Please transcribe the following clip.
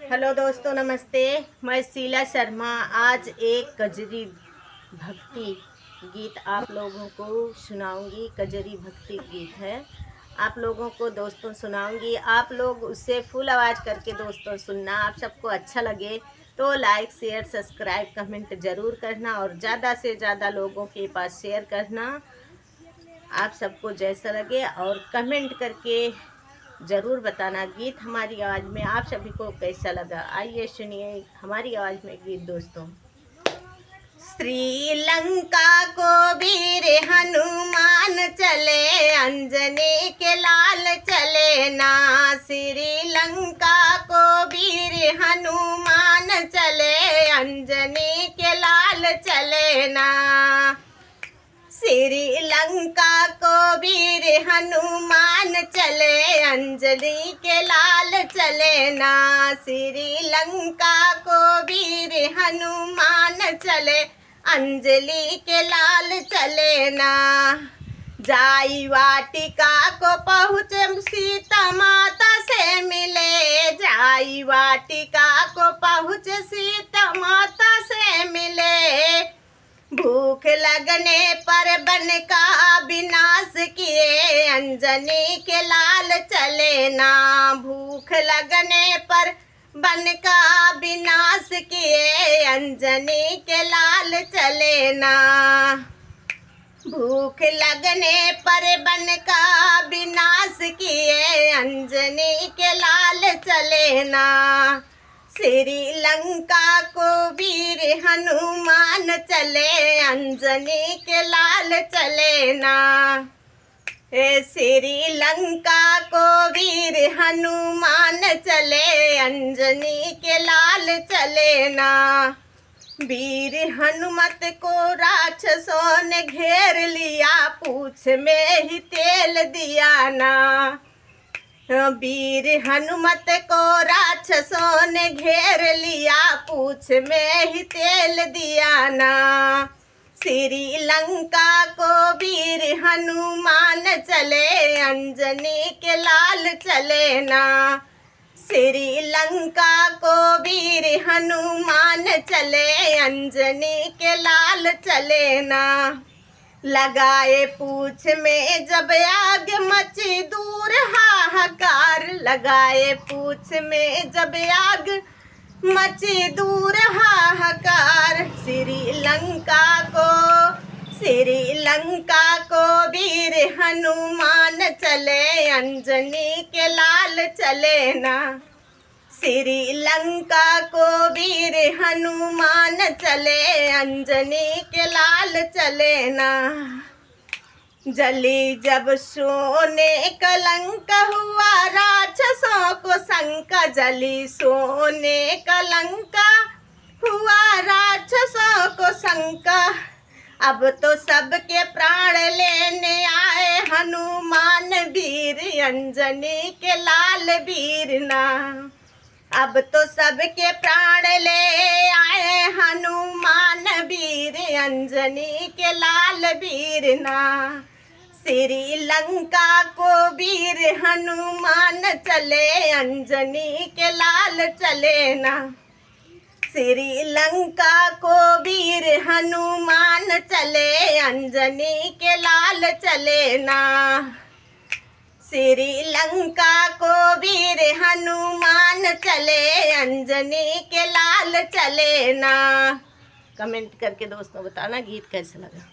Hello दोस्तों, नमस्ते। मैं शीला शर्मा आज एक कजरी भक्ति गीत आप लोगों को सुनाऊंगी। कजरी भक्ति गीत है, आप लोगों को दोस्तों सुनाऊंगी। आप लोग उससे फुल आवाज़ करके दोस्तों सुनना। आप सबको अच्छा लगे तो लाइक शेयर सब्सक्राइब कमेंट ज़रूर करना और ज़्यादा से ज़्यादा लोगों के पास शेयर करना। आप सबको जैसा लगे और कमेंट करके ज़रूर बताना गीत हमारी आवाज़ में आप सभी को कैसा लगा। आइए सुनिए हमारी आवाज़ में गीत दोस्तों। श्रीलंका को वीर हनुमान चले, अंजनी के लाल चले ना। श्रीलंका को वीर हनुमान चले, अंजनी के लाल चले ना। श्रीलंका को वीर हनुमान चले, अंजनी के लाल चले ना। श्रीलंका को वीर हनुमान चले, अंजलि के लाल चले ना। जाई वाटिका को पहुँचे सीता माता से मिले, जाई वाटिका को पहुँचे सीता माता से मिले। भूख लगने पर बन का विनाश किए, अंजनी के लाल चले ना। भूख लगने पर बन का विनाश किए, अंजनी के लाल चले ना। भूख लगने पर बन का विनाश किए, अंजनी के लाल चले ना। श्रीलंका को वीर हनुमान चले, अंजनी के लाल चले ना। श्रीलंका को वीर हनुमान चले, अंजनी के लाल चले ना। वीर हनुमत को राक्षसों ने घेर लिया, पूछ में ही तेल दिया ना। वीर हनुमत को राक्षसों ने घेर लिया, पूछ में ही तेल दिया ना। श्रीलंका को वीर हनुमान चले, अंजनी के लाल चले ना। श्रीलंका को वीर हनुमान चले, अंजनी के लाल चले ना। लगाए पूछ में जब आग मची दूर हाहाकार, लगाए पूछ में जब आग मची दूर हाहाकार। श्रीलंका को वीर हनुमान चले, अंजनी के लाल चले ना। श्रीलंका को वीर हनुमान चले, अंजनी के लाल चले ना। जली जब सोने कलंक हुआ राक्षसों को शंका, जली सोने कलंक हुआ राक्षसों को शंका। अब तो सबके प्राण लेने आए हनुमान वीर, अंजनी के लाल वीर ना। अब तो सबके प्राण ले आए हनुमान वीर, अंजनी के लाल वीर ना। श्रीलंका को वीर हनुमान चले, अंजनी के लाल चले ना। श्रीलंका को वीर हनुमान चले, अंजनी के लाल चले ना। श्रीलंका को वीर हनुमान चले, अंजनी के लाल चले ना। कमेंट करके दोस्तों बताना गीत कैसा लगा।